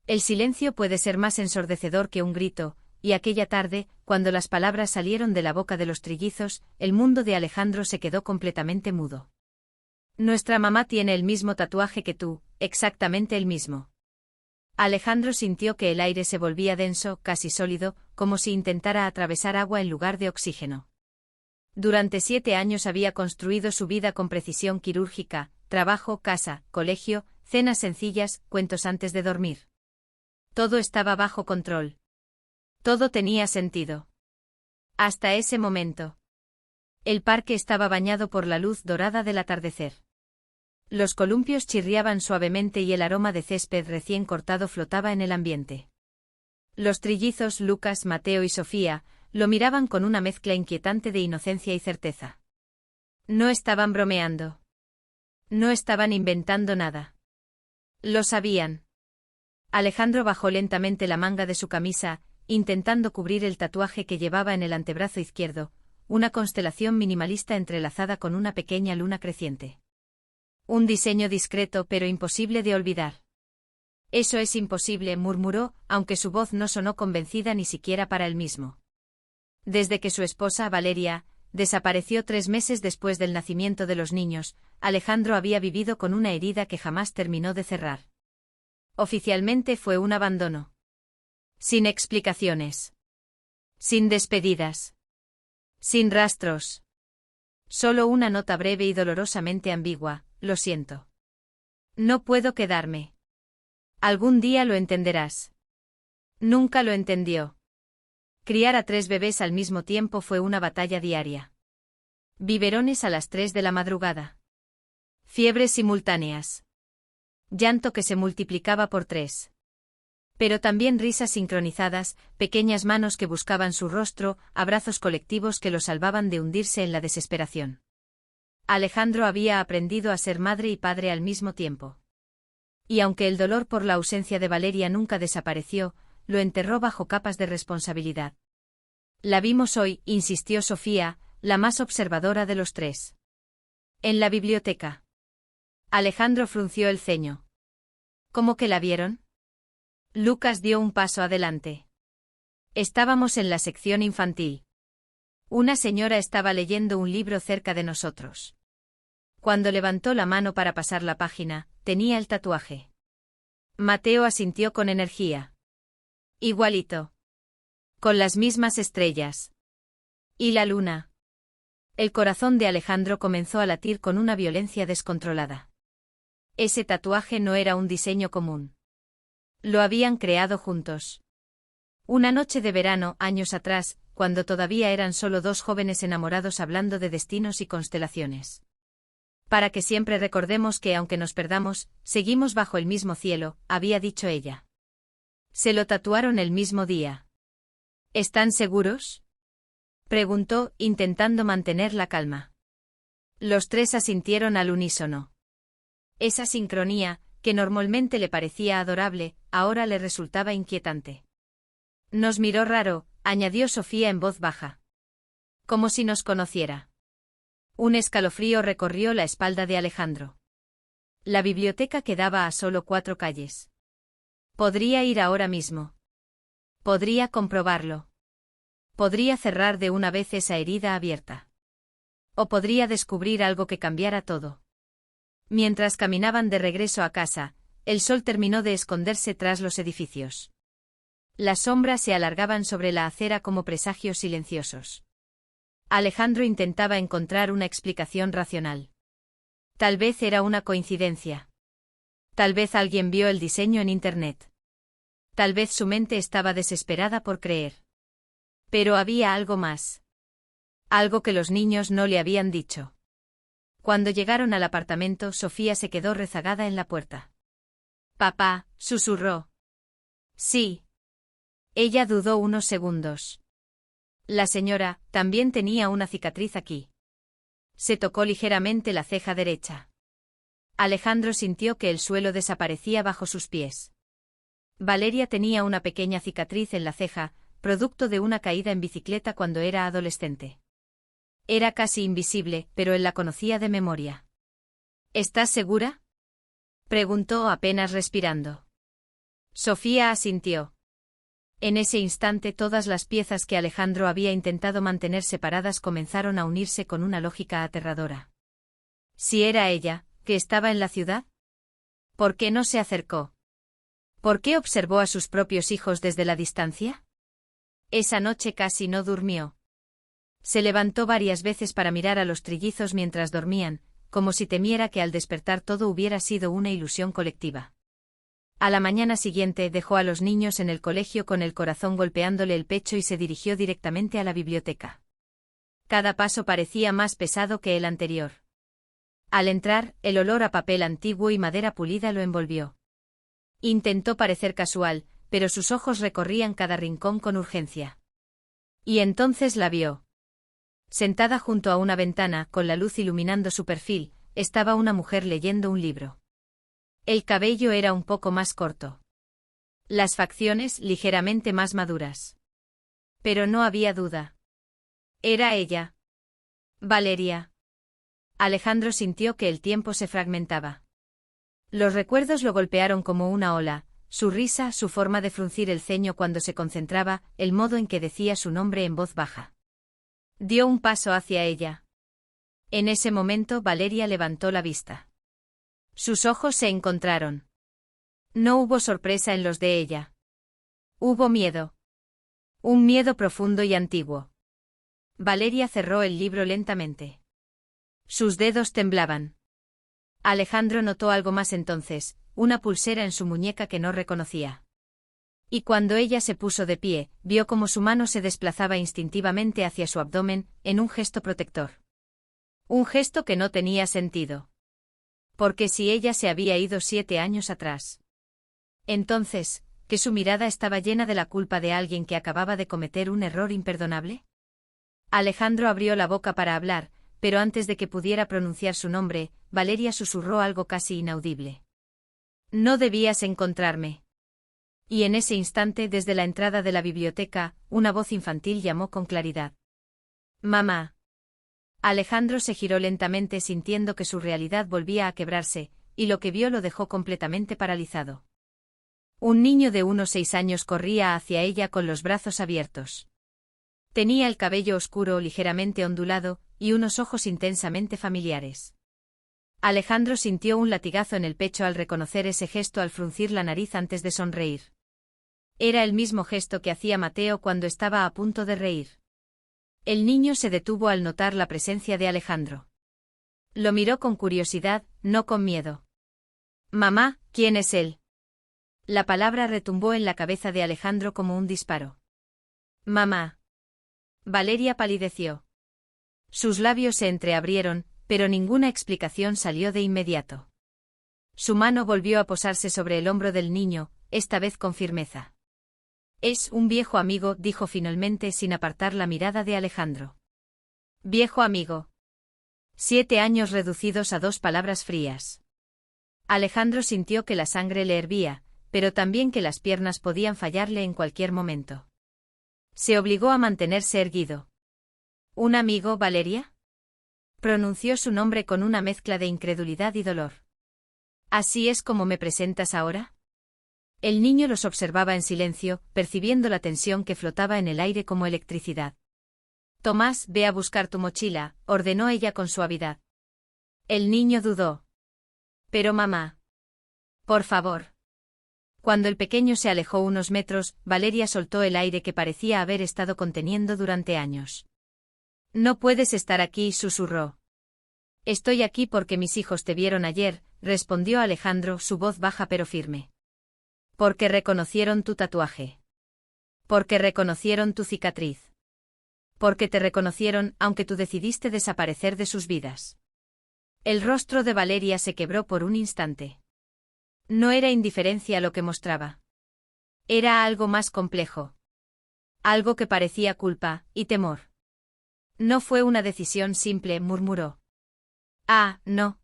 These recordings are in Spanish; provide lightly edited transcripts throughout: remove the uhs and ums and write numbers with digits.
El silencio puede ser más ensordecedor que un grito, y aquella tarde, cuando las palabras salieron de la boca de los trillizos, el mundo de Alejandro se quedó completamente mudo. Nuestra mamá tiene el mismo tatuaje que tú, exactamente el mismo. Alejandro sintió que el aire se volvía denso, casi sólido, como si intentara atravesar agua en lugar de oxígeno. Durante 7 años había construido su vida con precisión quirúrgica: trabajo, casa, colegio, cenas sencillas, cuentos antes de dormir. Todo estaba bajo control. Todo tenía sentido. Hasta ese momento. El parque estaba bañado por la luz dorada del atardecer. Los columpios chirriaban suavemente y el aroma de césped recién cortado flotaba en el ambiente. Los trillizos Lucas, Mateo y Sofía lo miraban con una mezcla inquietante de inocencia y certeza. No estaban bromeando. No estaban inventando nada. Lo sabían. Alejandro bajó lentamente la manga de su camisa, intentando cubrir el tatuaje que llevaba en el antebrazo izquierdo, una constelación minimalista entrelazada con una pequeña luna creciente. Un diseño discreto pero imposible de olvidar. Eso es imposible, murmuró, aunque su voz no sonó convencida ni siquiera para él mismo. Desde que su esposa, Valeria, desapareció 3 meses después del nacimiento de los niños, Alejandro había vivido con una herida que jamás terminó de cerrar. Oficialmente fue un abandono. Sin explicaciones. Sin despedidas. Sin rastros. Solo una nota breve y dolorosamente ambigua: lo siento. No puedo quedarme. Algún día lo entenderás. Nunca lo entendió. Criar a 3 bebés al mismo tiempo fue una batalla diaria. Biberones a las 3 de la madrugada. Fiebres simultáneas. Llanto que se multiplicaba por 3. Pero también risas sincronizadas, pequeñas manos que buscaban su rostro, abrazos colectivos que lo salvaban de hundirse en la desesperación. Alejandro había aprendido a ser madre y padre al mismo tiempo. Y aunque el dolor por la ausencia de Valeria nunca desapareció, lo enterró bajo capas de responsabilidad. La vimos hoy, insistió Sofía, la más observadora de los 3. En la biblioteca. Alejandro frunció el ceño. ¿Cómo que la vieron? Lucas dio un paso adelante. Estábamos en la sección infantil. Una señora estaba leyendo un libro cerca de nosotros. Cuando levantó la mano para pasar la página, tenía el tatuaje. Mateo asintió con energía. Igualito. Con las mismas estrellas. ¿Y la luna? El corazón de Alejandro comenzó a latir con una violencia descontrolada. Ese tatuaje no era un diseño común. Lo habían creado juntos. Una noche de verano, años atrás, cuando todavía eran solo 2 jóvenes enamorados hablando de destinos y constelaciones. Para que siempre recordemos que aunque nos perdamos, seguimos bajo el mismo cielo, había dicho ella. Se lo tatuaron el mismo día. ¿Están seguros?, preguntó, intentando mantener la calma. Los 3 asintieron al unísono. Esa sincronía, que normalmente le parecía adorable, ahora le resultaba inquietante. Nos miró raro, añadió Sofía en voz baja. Como si nos conociera. Un escalofrío recorrió la espalda de Alejandro. La biblioteca quedaba a solo 4 calles. Podría ir ahora mismo. Podría comprobarlo. Podría cerrar de una vez esa herida abierta. O podría descubrir algo que cambiara todo. Mientras caminaban de regreso a casa, el sol terminó de esconderse tras los edificios. Las sombras se alargaban sobre la acera como presagios silenciosos. Alejandro intentaba encontrar una explicación racional. Tal vez era una coincidencia. Tal vez alguien vio el diseño en Internet. Tal vez su mente estaba desesperada por creer. Pero había algo más. Algo que los niños no le habían dicho. Cuando llegaron al apartamento, Sofía se quedó rezagada en la puerta. «Papá», susurró. «Sí». Ella dudó unos segundos. La señora también tenía una cicatriz aquí. Se tocó ligeramente la ceja derecha. Alejandro sintió que el suelo desaparecía bajo sus pies. Valeria tenía una pequeña cicatriz en la ceja, producto de una caída en bicicleta cuando era adolescente. Era casi invisible, pero él la conocía de memoria. ¿Estás segura?, preguntó apenas respirando. Sofía asintió. En ese instante todas las piezas que Alejandro había intentado mantener separadas comenzaron a unirse con una lógica aterradora. Si era ella, que estaba en la ciudad. ¿Por qué no se acercó? ¿Por qué observó a sus propios hijos desde la distancia? Esa noche casi no durmió. Se levantó varias veces para mirar a los trillizos mientras dormían, como si temiera que al despertar todo hubiera sido una ilusión colectiva. A la mañana siguiente dejó a los niños en el colegio con el corazón golpeándole el pecho y se dirigió directamente a la biblioteca. Cada paso parecía más pesado que el anterior. Al entrar, el olor a papel antiguo y madera pulida lo envolvió. Intentó parecer casual, pero sus ojos recorrían cada rincón con urgencia. Y entonces la vio. Sentada junto a una ventana, con la luz iluminando su perfil, estaba una mujer leyendo un libro. El cabello era un poco más corto. Las facciones ligeramente más maduras. Pero no había duda. Era ella. Valeria. Alejandro sintió que el tiempo se fragmentaba. Los recuerdos lo golpearon como una ola, su risa, su forma de fruncir el ceño cuando se concentraba, el modo en que decía su nombre en voz baja. Dio un paso hacia ella. En ese momento Valeria levantó la vista. Sus ojos se encontraron. No hubo sorpresa en los de ella. Hubo miedo. Un miedo profundo y antiguo. Valeria cerró el libro lentamente. Sus dedos temblaban. Alejandro notó algo más entonces, una pulsera en su muñeca que no reconocía. Y cuando ella se puso de pie, vio cómo su mano se desplazaba instintivamente hacia su abdomen, en un gesto protector. Un gesto que no tenía sentido. Porque si ella se había ido 7 años atrás. Entonces, ¿que su mirada estaba llena de la culpa de alguien que acababa de cometer un error imperdonable? Alejandro abrió la boca para hablar, pero antes de que pudiera pronunciar su nombre, Valeria susurró algo casi inaudible. No debías encontrarme. Y en ese instante, desde la entrada de la biblioteca, una voz infantil llamó con claridad. Mamá. Alejandro se giró lentamente sintiendo que su realidad volvía a quebrarse, y lo que vio lo dejó completamente paralizado. Un niño de unos 6 años corría hacia ella con los brazos abiertos. Tenía el cabello oscuro ligeramente ondulado, y unos ojos intensamente familiares. Alejandro sintió un latigazo en el pecho al reconocer ese gesto al fruncir la nariz antes de sonreír. Era el mismo gesto que hacía Mateo cuando estaba a punto de reír. El niño se detuvo al notar la presencia de Alejandro. Lo miró con curiosidad, no con miedo. Mamá, ¿quién es él? La palabra retumbó en la cabeza de Alejandro como un disparo. Mamá. Valeria palideció. Sus labios se entreabrieron, pero ninguna explicación salió de inmediato. Su mano volvió a posarse sobre el hombro del niño, esta vez con firmeza. Es un viejo amigo, dijo finalmente sin apartar la mirada de Alejandro. Viejo amigo. 7 años reducidos a 2 palabras frías. Alejandro sintió que la sangre le hervía, pero también que las piernas podían fallarle en cualquier momento. Se obligó a mantenerse erguido. ¿Un amigo, Valeria? Pronunció su nombre con una mezcla de incredulidad y dolor. ¿Así es como me presentas ahora? El niño los observaba en silencio, percibiendo la tensión que flotaba en el aire como electricidad. Tomás, ve a buscar tu mochila, ordenó ella con suavidad. El niño dudó. Pero mamá. Por favor. Cuando el pequeño se alejó unos metros, Valeria soltó el aire que parecía haber estado conteniendo durante años. No puedes estar aquí, susurró. Estoy aquí porque mis hijos te vieron ayer, respondió Alejandro, su voz baja pero firme. Porque reconocieron tu tatuaje. Porque reconocieron tu cicatriz. Porque te reconocieron, aunque tú decidiste desaparecer de sus vidas. El rostro de Valeria se quebró por un instante. No era indiferencia lo que mostraba. Era algo más complejo. Algo que parecía culpa y temor. No fue una decisión simple, murmuró. Ah, no.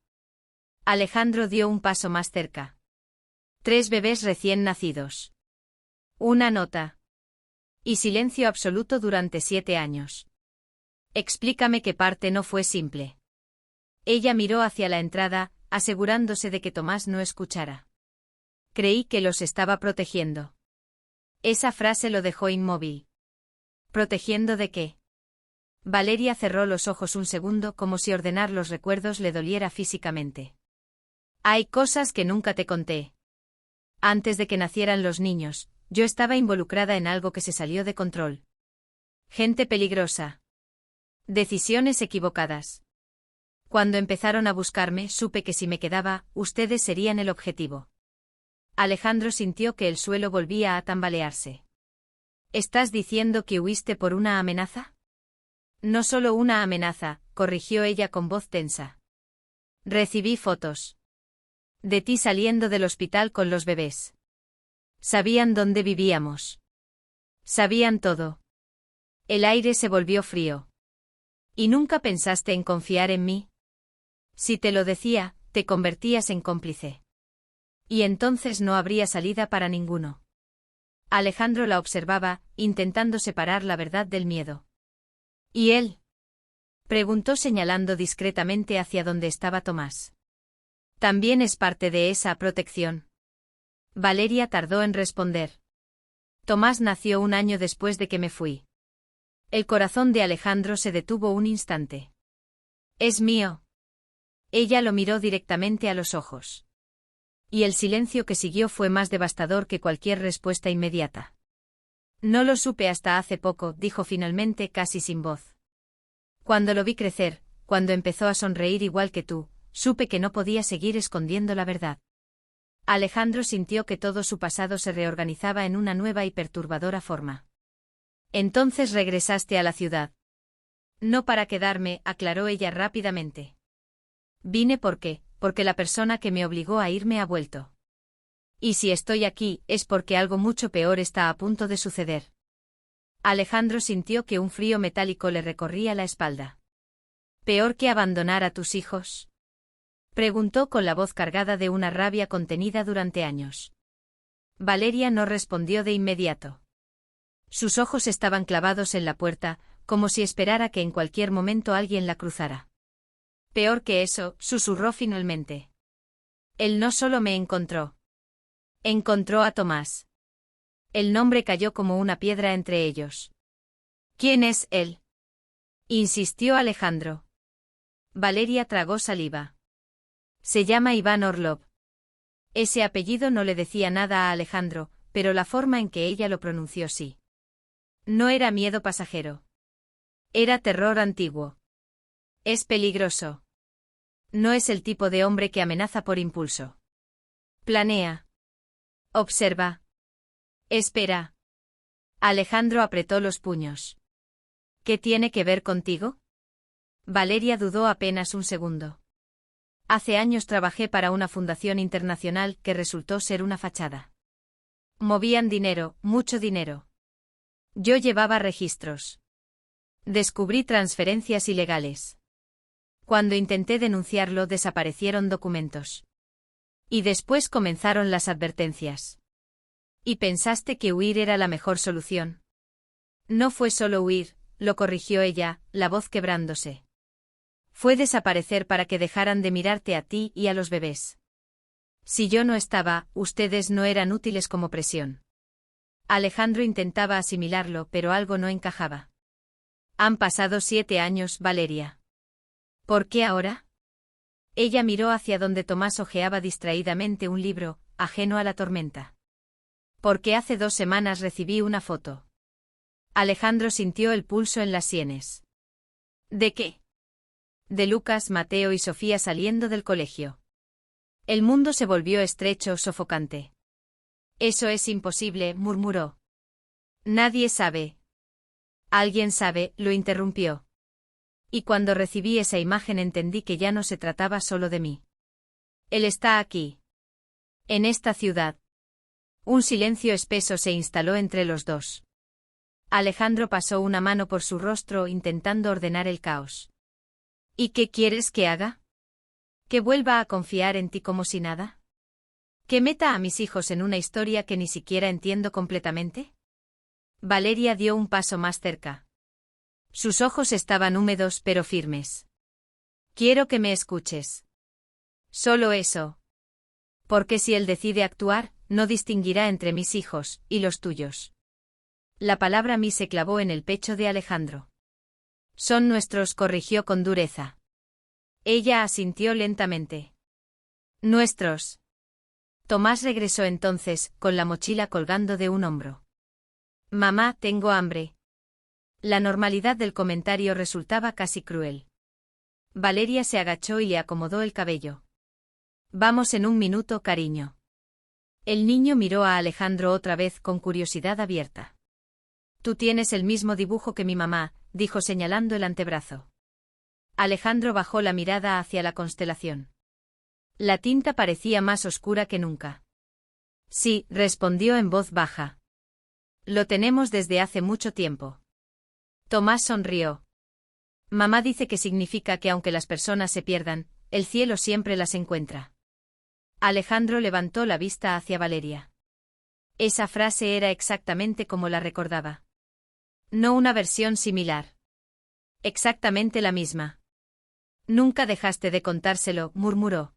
Alejandro dio un paso más cerca. 3 bebés recién nacidos. Una nota. Y silencio absoluto durante 7 años. Explícame qué parte no fue simple. Ella miró hacia la entrada, asegurándose de que Tomás no escuchara. Creí que los estaba protegiendo. Esa frase lo dejó inmóvil. ¿Protegiendo de qué? Valeria cerró los ojos un segundo como si ordenar los recuerdos le doliera físicamente. Hay cosas que nunca te conté. Antes de que nacieran los niños, yo estaba involucrada en algo que se salió de control. Gente peligrosa. Decisiones equivocadas. Cuando empezaron a buscarme, supe que si me quedaba, ustedes serían el objetivo. Alejandro sintió que el suelo volvía a tambalearse. ¿Estás diciendo que huiste por una amenaza? No solo una amenaza, corrigió ella con voz tensa. Recibí fotos. De ti saliendo del hospital con los bebés. Sabían dónde vivíamos. Sabían todo. El aire se volvió frío. ¿Y nunca pensaste en confiar en mí? Si te lo decía, te convertías en cómplice. Y entonces no habría salida para ninguno. Alejandro la observaba, intentando separar la verdad del miedo. ¿Y él? Preguntó señalando discretamente hacia donde estaba Tomás. También es parte de esa protección. Valeria tardó en responder. Tomás nació un año después de que me fui. El corazón de Alejandro se detuvo un instante. Es mío. Ella lo miró directamente a los ojos. Y el silencio que siguió fue más devastador que cualquier respuesta inmediata. No lo supe hasta hace poco, dijo finalmente casi sin voz. Cuando lo vi crecer, cuando empezó a sonreír igual que tú, supe que no podía seguir escondiendo la verdad. Alejandro sintió que todo su pasado se reorganizaba en una nueva y perturbadora forma. Entonces regresaste a la ciudad. No para quedarme, aclaró ella rápidamente. Vine porque la persona que me obligó a irme ha vuelto. Y si estoy aquí, es porque algo mucho peor está a punto de suceder. Alejandro sintió que un frío metálico le recorría la espalda. ¿Peor que abandonar a tus hijos? Preguntó con la voz cargada de una rabia contenida durante años. Valeria no respondió de inmediato. Sus ojos estaban clavados en la puerta, como si esperara que en cualquier momento alguien la cruzara. Peor que eso, susurró finalmente. Él no solo me encontró. Encontró a Tomás. El nombre cayó como una piedra entre ellos. ¿Quién es él? Insistió Alejandro. Valeria tragó saliva. Se llama Iván Orlov. Ese apellido no le decía nada a Alejandro, pero la forma en que ella lo pronunció sí. No era miedo pasajero. Era terror antiguo. Es peligroso. No es el tipo de hombre que amenaza por impulso. Planea. Observa. Espera. Alejandro apretó los puños. ¿Qué tiene que ver contigo? Valeria dudó apenas un segundo. Hace años trabajé para una fundación internacional que resultó ser una fachada. Movían dinero, mucho dinero. Yo llevaba registros. Descubrí transferencias ilegales. Cuando intenté denunciarlo, desaparecieron documentos. Y después comenzaron las advertencias. ¿Y pensaste que huir era la mejor solución? No fue solo huir, lo corrigió ella, la voz quebrándose. Fue desaparecer para que dejaran de mirarte a ti y a los bebés. Si yo no estaba, ustedes no eran útiles como presión. Alejandro intentaba asimilarlo, pero algo no encajaba. Han pasado 7 años, Valeria. ¿Por qué ahora? Ella miró hacia donde Tomás hojeaba distraídamente un libro, ajeno a la tormenta. Porque hace 2 semanas recibí una foto. Alejandro sintió el pulso en las sienes. ¿De qué? De Lucas, Mateo y Sofía saliendo del colegio. El mundo se volvió estrecho, sofocante. Eso es imposible, murmuró. Nadie sabe. Alguien sabe, lo interrumpió. Y cuando recibí esa imagen entendí que ya no se trataba solo de mí. Él está aquí. En esta ciudad. Un silencio espeso se instaló entre los dos. Alejandro pasó una mano por su rostro intentando ordenar el caos. ¿Y qué quieres que haga? ¿Que vuelva a confiar en ti como si nada? ¿Que meta a mis hijos en una historia que ni siquiera entiendo completamente? Valeria dio un paso más cerca. Sus ojos estaban húmedos pero firmes. Quiero que me escuches. Solo eso. Porque si él decide actuar, no distinguirá entre mis hijos y los tuyos. La palabra mi se clavó en el pecho de Alejandro. Son nuestros, corrigió con dureza. Ella asintió lentamente. Nuestros. Tomás regresó entonces, con la mochila colgando de un hombro. Mamá, tengo hambre. La normalidad del comentario resultaba casi cruel. Valeria se agachó y le acomodó el cabello. Vamos en un minuto, cariño. El niño miró a Alejandro otra vez con curiosidad abierta. Tú tienes el mismo dibujo que mi mamá, dijo señalando el antebrazo. Alejandro bajó la mirada hacia la constelación. La tinta parecía más oscura que nunca. Sí, respondió en voz baja. Lo tenemos desde hace mucho tiempo. Tomás sonrió. Mamá dice que significa que aunque las personas se pierdan, el cielo siempre las encuentra. Alejandro levantó la vista hacia Valeria. Esa frase era exactamente como la recordaba. No una versión similar. Exactamente la misma. Nunca dejaste de contárselo, murmuró.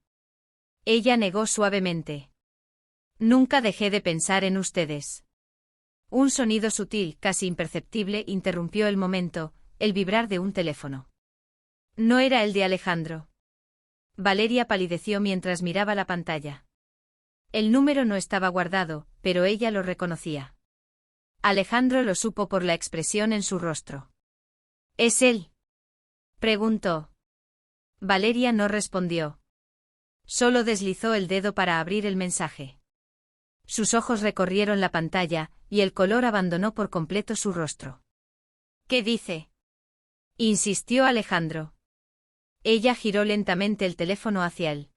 Ella negó suavemente. Nunca dejé de pensar en ustedes. Un sonido sutil, casi imperceptible, interrumpió el momento, el vibrar de un teléfono. No era el de Alejandro. Valeria palideció mientras miraba la pantalla. El número no estaba guardado, pero ella lo reconocía. Alejandro lo supo por la expresión en su rostro. ¿Es él?, preguntó. Valeria no respondió. Solo deslizó el dedo para abrir el mensaje. Sus ojos recorrieron la pantalla, y el color abandonó por completo su rostro. ¿Qué dice?, insistió Alejandro. Ella giró lentamente el teléfono hacia él.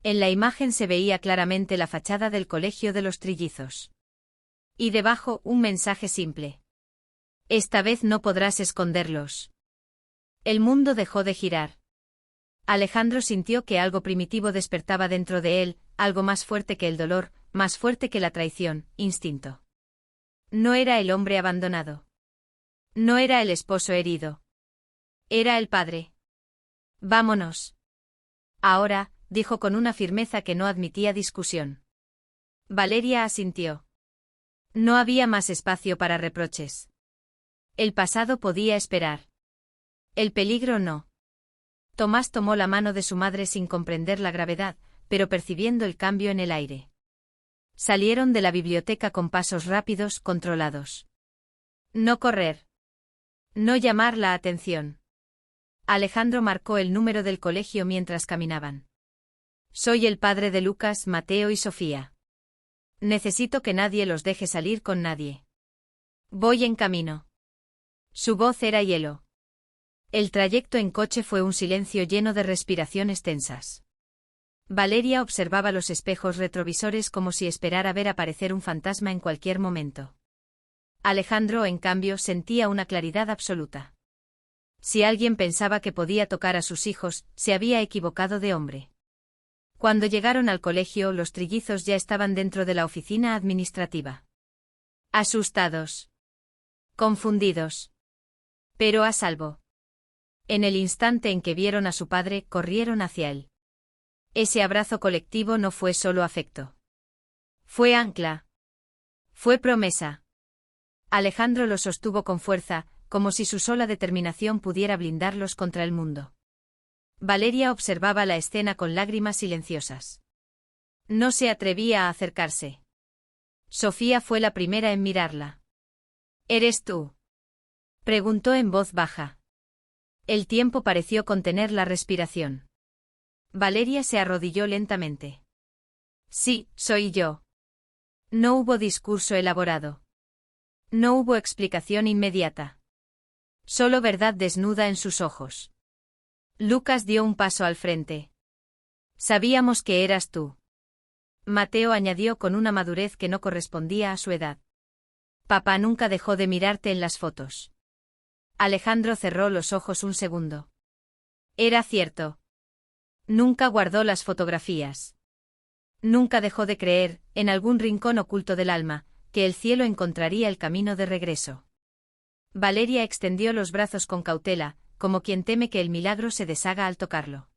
En la imagen se veía claramente la fachada del Colegio de los Trillizos. Y debajo, un mensaje simple. Esta vez no podrás esconderlos. El mundo dejó de girar. Alejandro sintió que algo primitivo despertaba dentro de él, algo más fuerte que el dolor, más fuerte que la traición, instinto. No era el hombre abandonado. No era el esposo herido. Era el padre. Vámonos. Ahora, dijo con una firmeza que no admitía discusión. Valeria asintió. No había más espacio para reproches. El pasado podía esperar. El peligro no. Tomás tomó la mano de su madre sin comprender la gravedad, pero percibiendo el cambio en el aire. Salieron de la biblioteca con pasos rápidos, controlados. No correr. No llamar la atención. Alejandro marcó el número del colegio mientras caminaban. Soy el padre de Lucas, Mateo y Sofía. Necesito que nadie los deje salir con nadie. Voy en camino. Su voz era hielo. El trayecto en coche fue un silencio lleno de respiraciones tensas. Valeria observaba los espejos retrovisores como si esperara ver aparecer un fantasma en cualquier momento. Alejandro, en cambio, sentía una claridad absoluta. Si alguien pensaba que podía tocar a sus hijos, se había equivocado de hombre. Cuando llegaron al colegio, los trillizos ya estaban dentro de la oficina administrativa. Asustados. Confundidos. Pero a salvo. En el instante en que vieron a su padre, corrieron hacia él. Ese abrazo colectivo no fue solo afecto. Fue ancla. Fue promesa. Alejandro lo sostuvo con fuerza, como si su sola determinación pudiera blindarlos contra el mundo. Valeria observaba la escena con lágrimas silenciosas. No se atrevía a acercarse. Sofía fue la primera en mirarla. ¿Eres tú?, preguntó en voz baja. El tiempo pareció contener la respiración. Valeria se arrodilló lentamente. Sí, soy yo. No hubo discurso elaborado. No hubo explicación inmediata. Solo verdad desnuda en sus ojos. Lucas dio un paso al frente. Sabíamos que eras tú. Mateo añadió con una madurez que no correspondía a su edad. Papá nunca dejó de mirarte en las fotos. Alejandro cerró los ojos un segundo. Era cierto. Nunca guardó las fotografías. Nunca dejó de creer, en algún rincón oculto del alma, que el cielo encontraría el camino de regreso. Valeria extendió los brazos con cautela, como quien teme que el milagro se deshaga al tocarlo.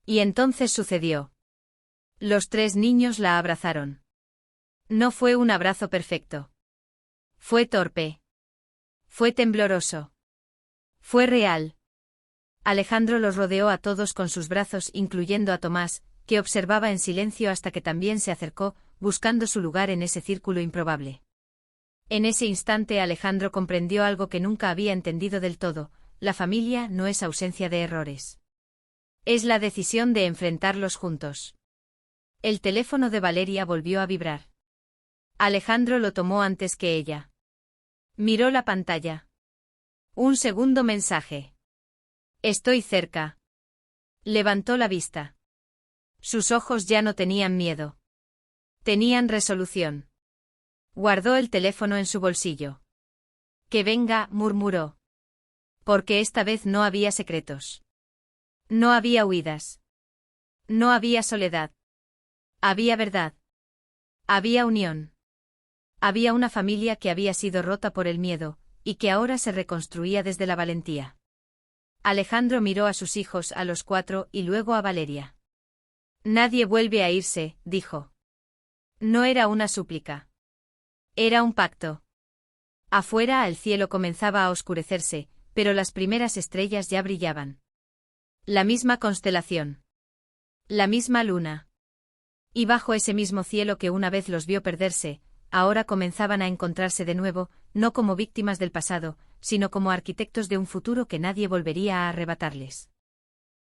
Y entonces sucedió. Los tres niños la abrazaron. No fue un abrazo perfecto. Fue torpe. Fue tembloroso. Fue real. Alejandro los rodeó a todos con sus brazos, incluyendo a Tomás, que observaba en silencio hasta que también se acercó, buscando su lugar en ese círculo improbable. En ese instante Alejandro comprendió algo que nunca había entendido del todo: la familia no es ausencia de errores. Es la decisión de enfrentarlos juntos. El teléfono de Valeria volvió a vibrar. Alejandro lo tomó antes que ella. Miró la pantalla. Un segundo mensaje. Estoy cerca. Levantó la vista. Sus ojos ya no tenían miedo. Tenían resolución. Guardó el teléfono en su bolsillo. Que venga, murmuró. Porque esta vez no había secretos. No había huidas. No había soledad. Había verdad. Había unión. Había una familia que había sido rota por el miedo, y que ahora se reconstruía desde la valentía. Alejandro miró a sus hijos, a los 4, y luego a Valeria. Nadie vuelve a irse, dijo. No era una súplica. Era un pacto. Afuera el cielo comenzaba a oscurecerse, pero las primeras estrellas ya brillaban. La misma constelación. La misma luna. Y bajo ese mismo cielo que una vez los vio perderse, ahora comenzaban a encontrarse de nuevo, no como víctimas del pasado, sino como arquitectos de un futuro que nadie volvería a arrebatarles.